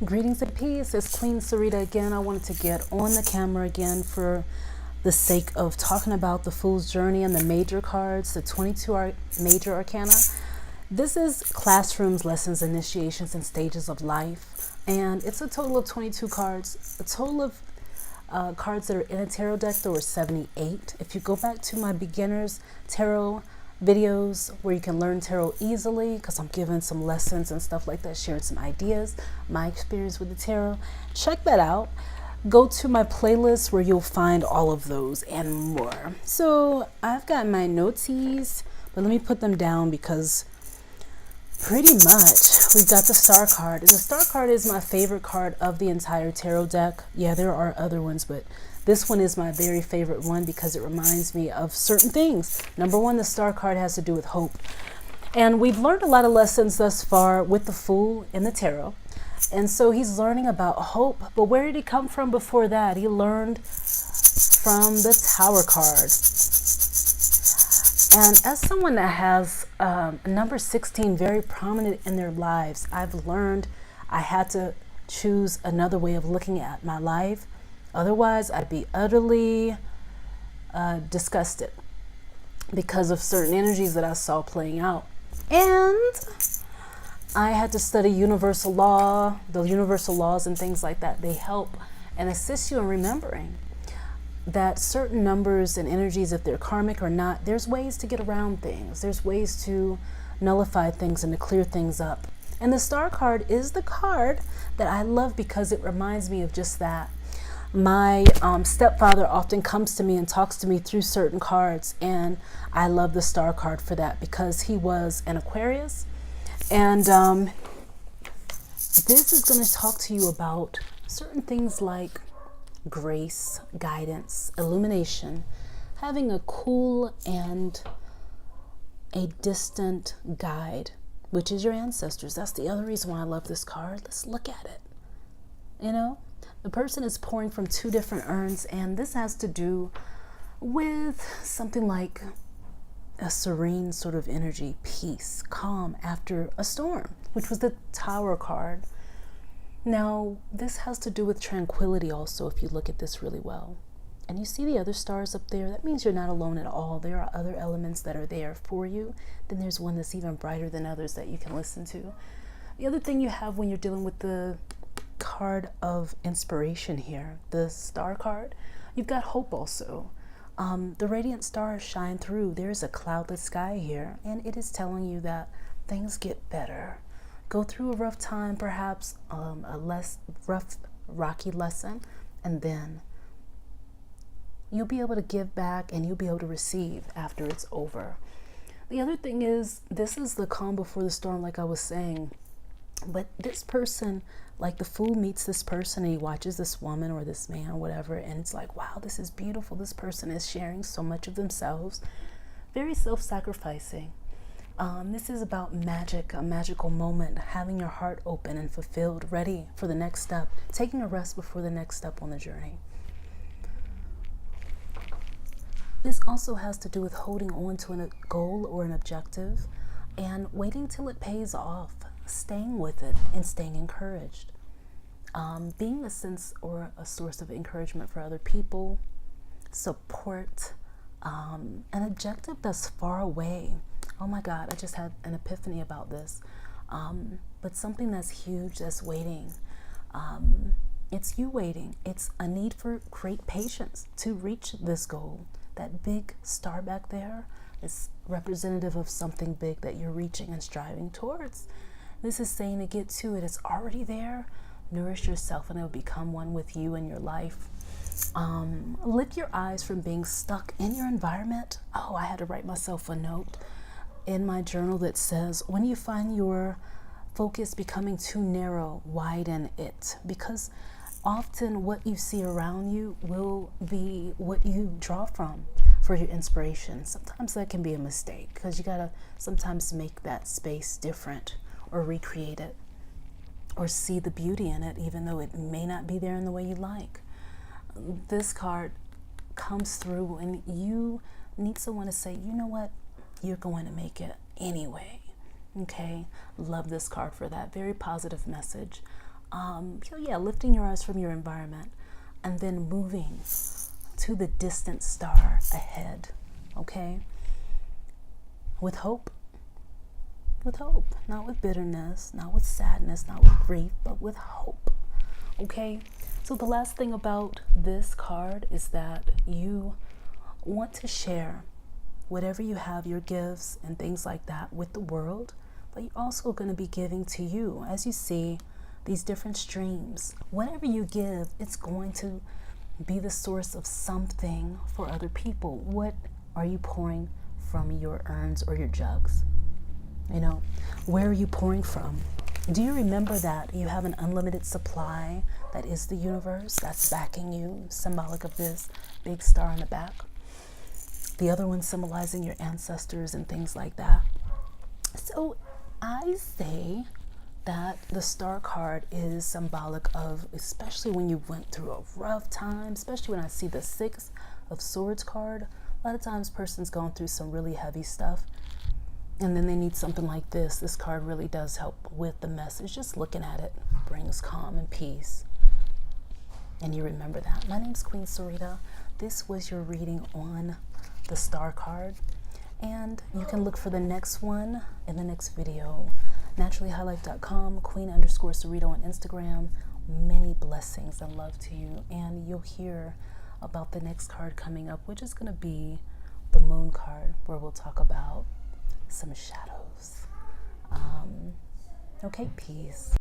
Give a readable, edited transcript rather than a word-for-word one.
Greetings and peace. It's Queen Sereda again. I wanted to get on the camera again for the sake of talking about the Fool's Journey and the major cards, the 22 major arcana. This is classrooms, lessons, initiations, and stages of life. And it's a total of 22 cards. A total of cards that are in a tarot deck, there were 78. If you go back to my beginners tarot videos where you can learn tarot easily, because I'm giving some lessons and stuff like that, sharing some ideas, my experience with the tarot, check that out. Go to my playlist where you'll find all of those and more. So I've got my noties, but let me put them down because pretty much we've got the star card. And the star card is my favorite card of the entire tarot deck. Yeah, there are other ones, but this one is my very favorite one because it reminds me of certain things. Number one, the star card has to do with hope. And we've learned a lot of lessons thus far with the Fool in the tarot. And so he's learning about hope. But where did he come from before that? He learned from the Tower card. And as someone that has number 16 very prominent in their lives, I've learned I had to choose another way of looking at my life. Otherwise, I'd be utterly disgusted because of certain energies that I saw playing out. And I had to study universal law, the universal laws and things like that. They help and assist you in remembering that certain numbers and energies, if they're karmic or not, there's ways to get around things. There's ways to nullify things and to clear things up. And the star card is the card that I love because it reminds me of just that. My stepfather often comes to me and talks to me through certain cards, and I love the star card for that because he was an Aquarius. And this is going to talk to you about certain things like grace, guidance, illumination, having a cool and a distant guide, which is your ancestors. That's the other reason why I love this card. Let's look at it. You know, the person is pouring from two different urns, and this has to do with something like a serene sort of energy, peace, calm after a storm, which was the Tower card. Now, this has to do with tranquility also, if you look at this really well. And you see the other stars up there, that means you're not alone at all. There are other elements that are there for you. Then there's one that's even brighter than others that you can listen to. The other thing you have when you're dealing with the card of inspiration here, the star card, you've got hope also. The radiant stars shine through. There's a cloudless sky here, and it is telling you that things get better. Go through a rough time, perhaps a less rough, rocky lesson, and then you'll be able to give back and you'll be able to receive after it's over. The other thing is, this is the calm before the storm, like I was saying. But this person, like the Fool meets this person and he watches this woman or this man or whatever, and it's like, wow, this is beautiful. This person is sharing so much of themselves, very self-sacrificing. This is about magic, a magical moment, having your heart open and fulfilled, ready for the next step, taking a rest before the next step on the journey. This also has to do with holding on to a goal or an objective and waiting till it pays off, staying with it and staying encouraged. Being a sense or a source of encouragement for other people, support, an objective that's far away. Oh my God, I just had an epiphany about this. But something that's huge, that's waiting. It's you waiting. It's a need for great patience to reach this goal. That big star back there is representative of something big that you're reaching and striving towards. This is saying to get to it. It's already there. Nourish yourself and it'll become one with you and your life. Lift your eyes from being stuck in your environment. Oh, I had to write myself a note in my journal that says, when you find your focus becoming too narrow, widen it. Because often what you see around you will be what you draw from for your inspiration. Sometimes that can be a mistake because you gotta sometimes make that space different or recreate it or see the beauty in it, even though it may not be there in the way you like. This card comes through when you need someone to say, you know what, you're going to make it anyway. Okay, love this card for that. Very positive message. So yeah, lifting your eyes from your environment and then moving to the distant star ahead, okay? With hope. With hope, not with bitterness, not with sadness, not with grief, but with hope, okay? So the last thing about this card is that you want to share whatever you have, your gifts and things like that, with the world, but you're also going to be giving to you. As you see these different streams, whatever you give, it's going to be the source of something for other people. What are you pouring from your urns or your jugs? You know, where are you pouring from? Do you remember that you have an unlimited supply that is the universe that's backing you, symbolic of this big star in the back? The other one symbolizing your ancestors and things like that. So I say that the star card is symbolic of, especially when you went through a rough time, especially when I see the 6 of Swords card, a lot of times person's going through some really heavy stuff, and then they need something like this. This card really does help with the message. Just looking at it brings calm and peace. And you remember that. My name's Queen Sereda. This was your reading on the star card. And you can look for the next one in the next video. naturallyhighlife.com, queen_Sereda on Instagram. Many blessings and love to you. And you'll hear about the next card coming up, which is going to be the moon card, where we'll talk about some shadows. Okay, peace.